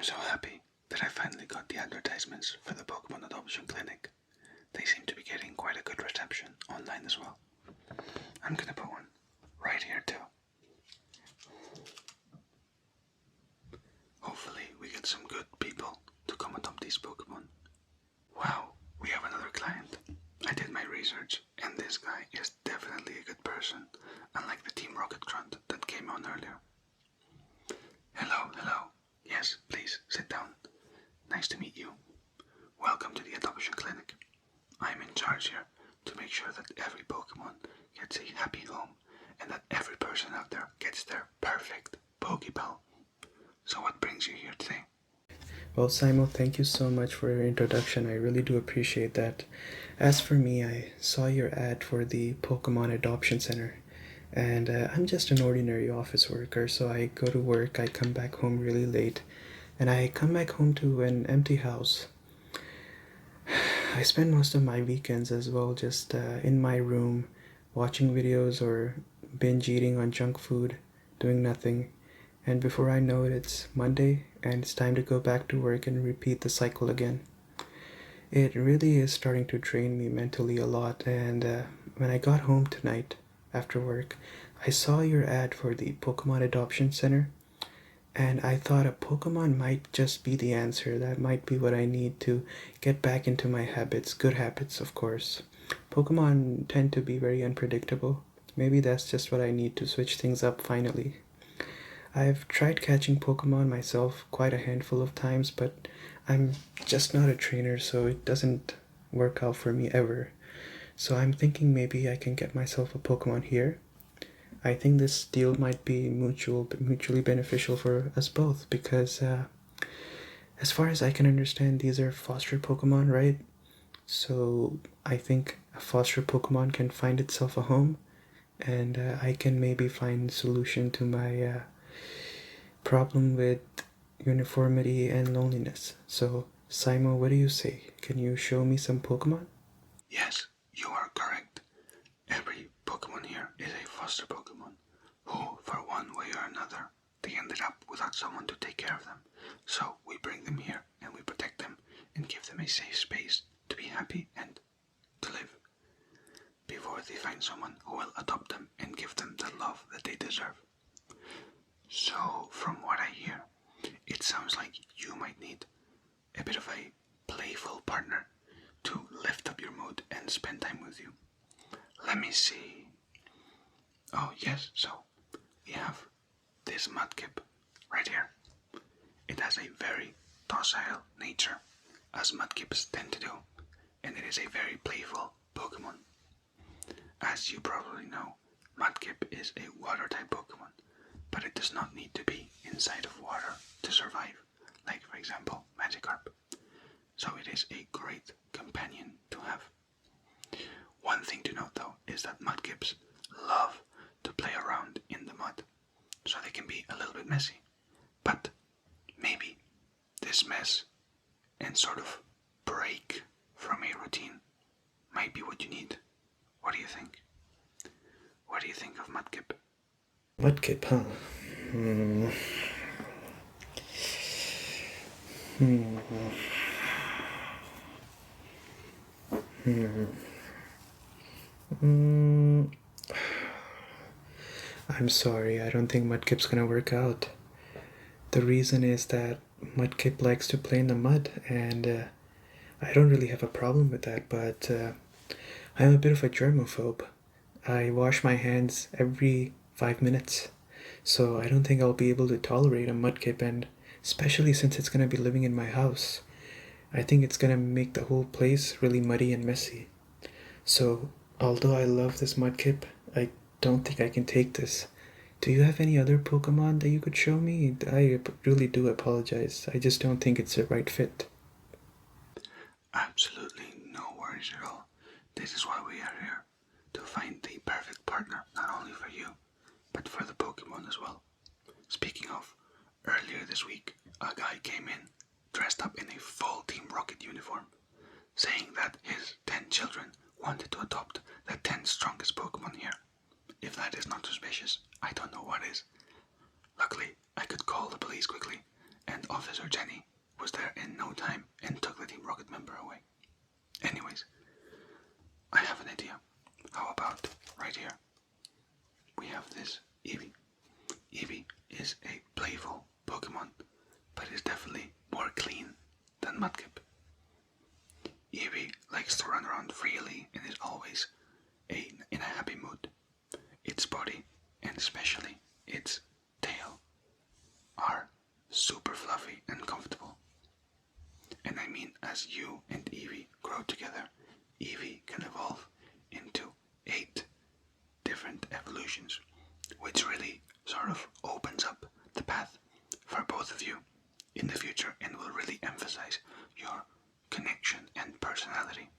I'm so happy that I finally got the advertisements for the Pokemon Adoption Clinic. They seem to be getting quite a good reception online as well. I'm gonna put one right here too. Hopefully we get some good people to come adopt these Pokemon. Wow, we have another client. I did my research and this guy is definitely a good person, unlike the Team Rocket grunt that came on earlier. Hello. Yes, please, sit down. Nice to meet you. Welcome to the Adoption Clinic. I'm in charge here to make sure that every Pokemon gets a happy home and that every person out there gets their perfect Poképal. So what brings you here today? Well, Simo, thank you so much for your introduction. I really do appreciate that. As for me, I saw your ad for the Pokemon Adoption Center. And I'm just an ordinary office worker, so I go to work, I come back home really late, and I come back home to an empty house. I spend most of my weekends as well just in my room, watching videos or binge eating on junk food, doing nothing. And before I know it, it's Monday, and it's time to go back to work and repeat the cycle again. It really is starting to drain me mentally a lot, and when I got home tonight, after work, I saw your ad for the Pokemon Adoption Center, and I thought a Pokemon might just be the answer. That might be what I need to get back into my habits, good habits, of course. Pokemon tend to be very unpredictable. Maybe that's just what I need to switch things up finally. I've tried catching Pokemon myself quite a handful of times, but I'm just not a trainer, so it doesn't work out for me ever. So I'm thinking maybe I can get myself a Pokemon here. I think this deal might be mutually beneficial for us both because as far as I can understand, these are foster Pokemon, right? So I think a foster Pokemon can find itself a home, and I can maybe find a solution to my problem with uniformity and loneliness. So Simo, what do you say? Can you show me some Pokemon? Yes, you are correct. Every Pokemon here is a foster Pokemon who, for one way or another, they ended up without someone to take care of them. So we bring them here and we protect them and give them a safe space to be happy and to live before they find someone who will adopt them and give them the love that they deserve. So from what I hear, it sounds like you might need a bit of a playful partner to lift up your mood and spend time with you. Let me see. Oh yes, so we have this Mudkip right here. It has a very docile nature, as Mudkips tend to do, and it is a very playful Pokemon. As you probably know, Mudkip is a water-type Pokemon, but it does not need to be inside of water to survive, like for example Magikarp. So it is a great companion to have. One thing to note though is that Mudkips love to play around in the mud, so they can be a little bit messy. But maybe this mess and sort of break from a routine might be what you need. What do you think? What do you think of Mudkip? Mudkip, huh? I'm sorry, I don't think Mudkip's gonna work out. The reason is that Mudkip likes to play in the mud, and I don't really have a problem with that, but I'm a bit of a germaphobe. I wash my hands every 5 minutes, so I don't think I'll be able to tolerate a Mudkip, and especially since it's gonna be living in my house. I think it's gonna make the whole place really muddy and messy. So, although I love this Mudkip, I don't think I can take this. Do you have any other Pokemon that you could show me? I really do apologize. I just don't think it's the right fit. Absolutely no worries at all. This is why we are here, to find the perfect partner, not only for you, but for the Pokemon as well. Speaking of, earlier this week, a guy came in, dressed up in a full Team Rocket uniform, saying that his 10 children wanted to adopt the 10 strongest Pokemon here. If that is not suspicious, I don't know what is. Luckily, I could call the police quickly and Officer Jenny was there in no time and took the Team Rocket member away. Anyways, I have an idea. How about right here? We have this Eevee. Eevee is a playful Pokemon, but is definitely more clean than Mudkip. Eevee likes to run around freely and is always in a happy mood. Its body, and especially its tail, are super fluffy and comfortable. And I mean, as you and Eevee grow together, Eevee can evolve into 8 different evolutions, which really sort of opens up the path for both of you in the future and will really emphasize your connection and personality.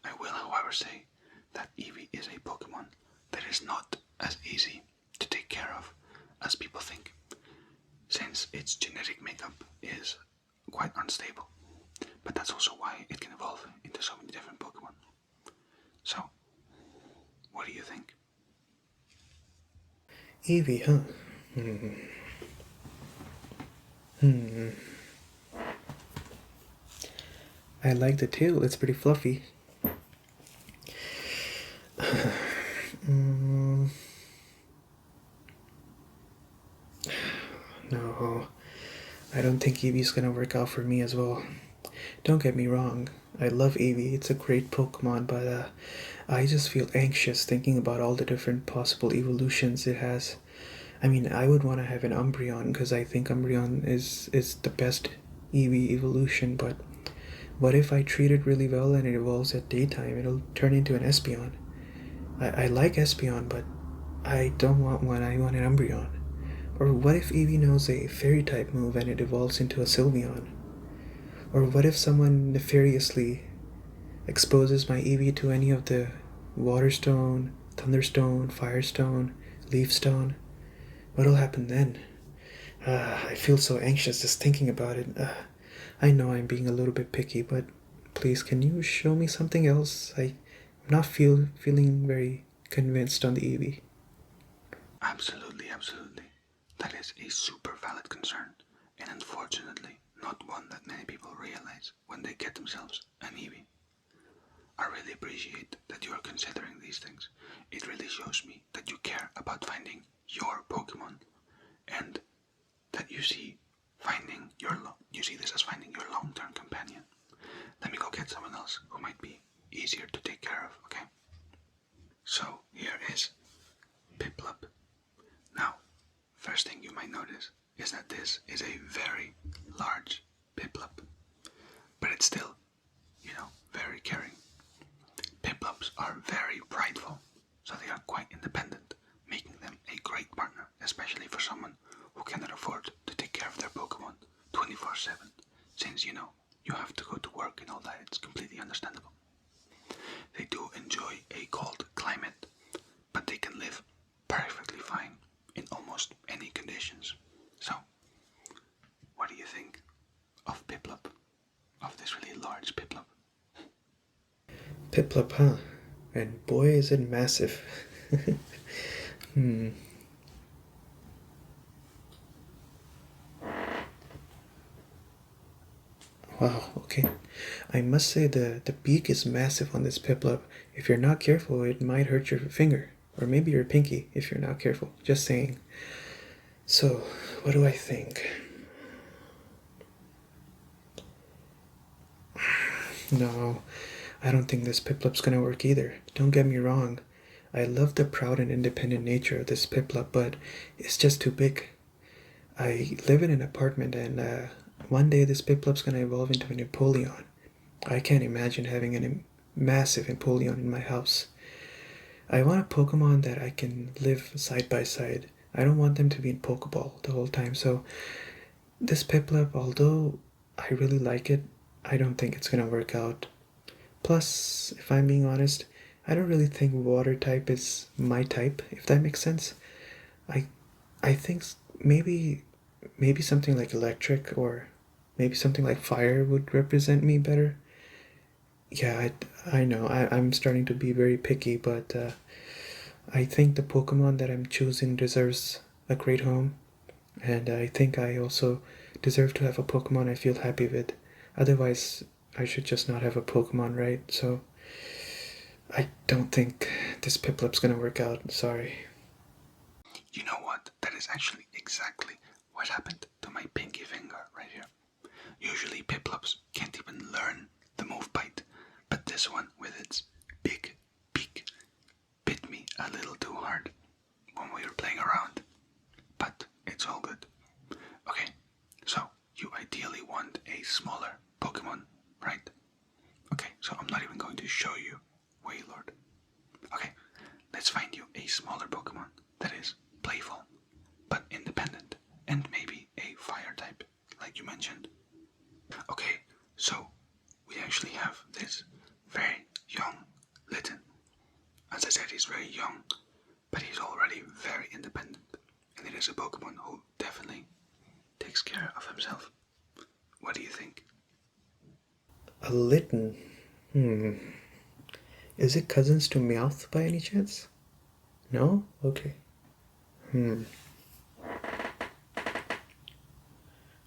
I will, however, say that Eevee is a Pokemon that is not as easy to take care of as people think, since its genetic makeup is quite unstable. But that's also why it can evolve into so many different Pokemon. So, what do you think? Eevee, huh? I like the tail, it's pretty fluffy. No, I don't think Eevee's gonna work out for me as well. Don't get me wrong, I love Eevee, it's a great Pokemon, but I just feel anxious thinking about all the different possible evolutions it has. I mean, I would want to have an Umbreon because I think Umbreon is the best Eevee evolution, but what if I treat it really well and it evolves at daytime? It'll turn into an Espeon. I like Espeon, but I don't want one, I want an Umbreon. Or what if Eevee knows a fairy type move and it evolves into a Sylveon? Or what if someone nefariously exposes my Eevee to any of the Waterstone, Thunderstone, Firestone, Leafstone? What'll happen then? I feel so anxious just thinking about it. I know I'm being a little bit picky, but please, can you show me something else? I'm not feeling very convinced on the Eevee. Absolutely, absolutely. That is a super valid concern, and unfortunately, not one that many people realize when they get themselves an Eevee. I really appreciate that you are considering these things. It really shows me that you care about finding your Pokemon, and that you see this as finding your long-term companion. Let me go get someone else who might be easier to take care of, okay? So here is Piplup. Now, first thing you might notice is that this is a very large Piplup, but it's still, very caring. Piplups are very prideful, so they are quite independent, making them a great partner, especially for someone who cannot afford to take care of their Pokemon 24/7, since you have to go to work and all that. It's completely understandable. They do enjoy a cold climate, but they can live perfectly fine in almost any conditions. So, what do you think of Piplup? Of this really large Piplup? Piplup, huh? And boy, is it massive. Wow, okay. I must say the beak is massive on this Piplup. If you're not careful, it might hurt your finger. Or maybe your pinky, if you're not careful. Just saying. So, what do I think? No, I don't think this Piplup's gonna work either. Don't get me wrong. I love the proud and independent nature of this Piplup, but it's just too big. I live in an apartment and one day this Piplup's gonna evolve into a Napoleon. I can't imagine having a massive Napoleon in my house. I want a Pokemon that I can live side by side. I don't want them to be in Pokéball the whole time, so this Piplup, although I really like it, I don't think it's gonna work out. Plus, if I'm being honest, I don't really think water type is my type, if that makes sense. I think maybe something like electric or maybe something like fire would represent me better. Yeah, I know, I'm starting to be very picky, but I think the Pokemon that I'm choosing deserves a great home. And I think I also deserve to have a Pokemon I feel happy with. Otherwise, I should just not have a Pokemon, right? So, I don't think this Piplup's gonna work out. Sorry. You know what? That is actually exactly what happened to my pinky finger right here. Usually Piplups can't even learn the move bite, but this one with its big beak bit me a little too hard when we were playing around. But it's all good. Okay, so you ideally want a smaller Pokemon, right? Okay, so I'm not even going to show you Wailord. Okay, let's find you a smaller Pokemon that is playful, but independent, and maybe a fire type, like you mentioned. Okay, so we actually have this very young Litten. As I said, he's very young, but he's already very independent, and it is a Pokemon who definitely takes care of himself. What do you think? A Litten? Is it cousins to Meowth by any chance? No? Okay.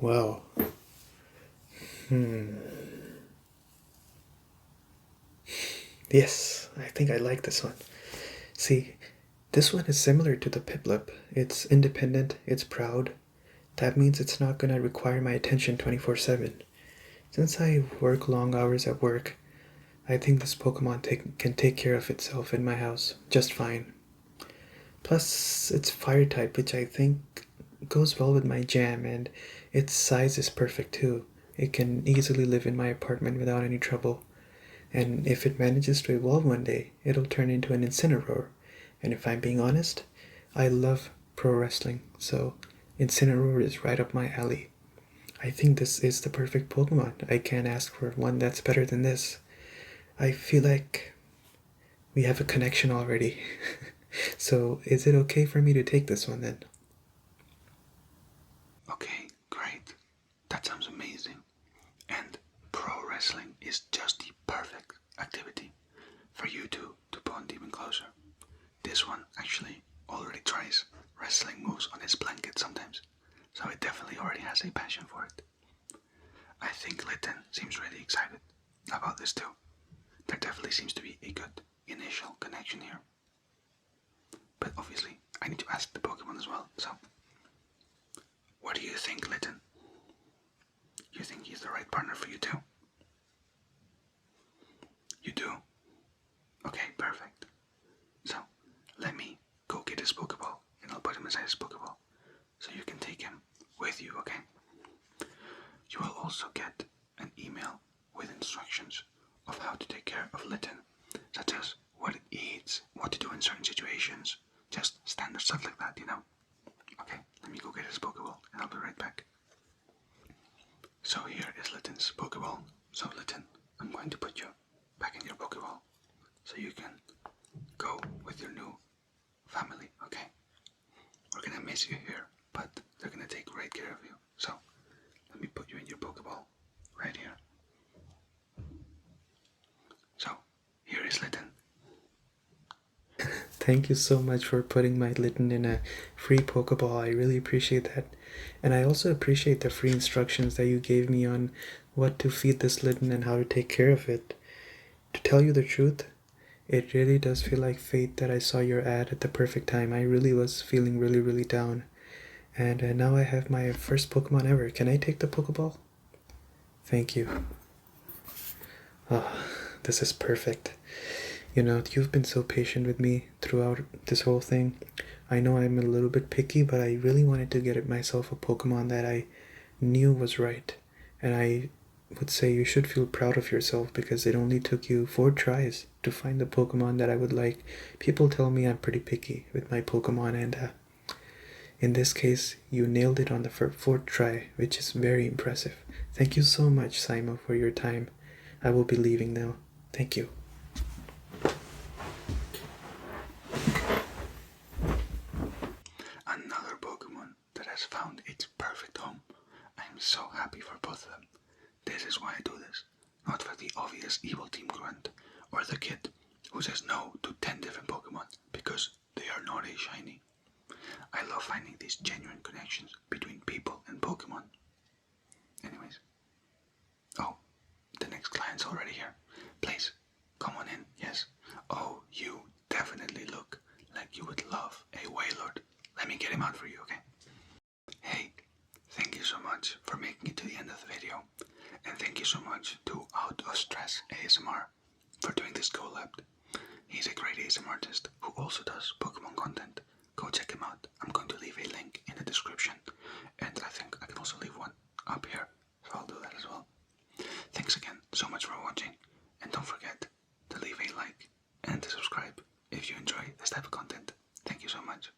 Wow. Yes, I think I like this one. See, this one is similar to the Piplup. It's independent, it's proud. That means it's not gonna require my attention 24/7. Since I work long hours at work, I think this Pokemon can take care of itself in my house just fine. Plus, it's fire type, which I think goes well with my jam, and its size is perfect too. It can easily live in my apartment without any trouble. And if it manages to evolve one day, it'll turn into an Incineroar. And if I'm being honest, I love pro wrestling, so Incineroar is right up my alley. I think this is the perfect Pokemon. I can't ask for one that's better than this. I feel like we have a connection already. So, is it okay for me to take this one then? Okay, great. That sounds amazing. And pro wrestling is just the perfect activity for you two to bond even closer. This one actually already tries wrestling moves on his blanket sometimes, so it definitely already has a passion for it. I think Litten seems really excited about this too. There definitely seems to be a good initial connection here. But obviously, I need to ask the Pokemon as well, so. What do you think, Litten? You think he's the right partner for you too? You do? Okay, perfect. So, let me go get his Pokeball, and I'll put him inside his Pokeball, so you can take him with you, okay? You will also get an email with instructions of how to take care of Litten, such as what it eats, what to do in certain situations, just standard stuff like that, you know? Okay, let me go get his Pokeball, and I'll be right back. So here is Litten's Pokeball. So Litten, I'm going to put you back in your Pokeball, so you can go with your new family, okay? We're gonna miss you here, but they're gonna take great care of you. So, let me put you in your Pokeball, right here. So, here is Litten. Thank you so much for putting my Litten in a free Pokeball. I really appreciate that. And I also appreciate the free instructions that you gave me on what to feed this Litten and how to take care of it. To tell you the truth, it really does feel like fate that I saw your ad at the perfect time. I really was feeling really, really down. And now I have my first Pokemon ever. Can I take the Pokeball? Thank you. Oh, this is perfect. You know, you've been so patient with me throughout this whole thing. I know I'm a little bit picky, but I really wanted to get myself a Pokemon that I knew was right. And I would say you should feel proud of yourself because it only took you 4 tries to find the Pokemon that I would like. People tell me I'm pretty picky with my Pokemon, and in this case, you nailed it on the 4th try, which is very impressive. Thank you so much, Simo, for your time. I will be leaving now. Thank you. Another Pokemon that has found its perfect home. I am so happy for both of them. This is why I do this. Not for the obvious evil team grunt, or the kid who says no to 10 different Pokemon because they are not a shiny. I love finding these genuine connections between people and Pokemon. Anyways. Oh, the next client's already here. Please, come on in, yes. Oh, you definitely look like you would love a Wailord. Let me get him out for you, okay? Hey, thank you so much for making it to the end of the video. And thank you so much to Out of Stress ASMR for doing this collab. He's a great ASMRtist who also does Pokemon content. Go check him out. I'm going to leave a link in the description. And I think I can also leave one up here. So I'll do that as well. Thanks again so much for watching. And don't forget to leave a like and to subscribe if you enjoy this type of content. Thank you so much.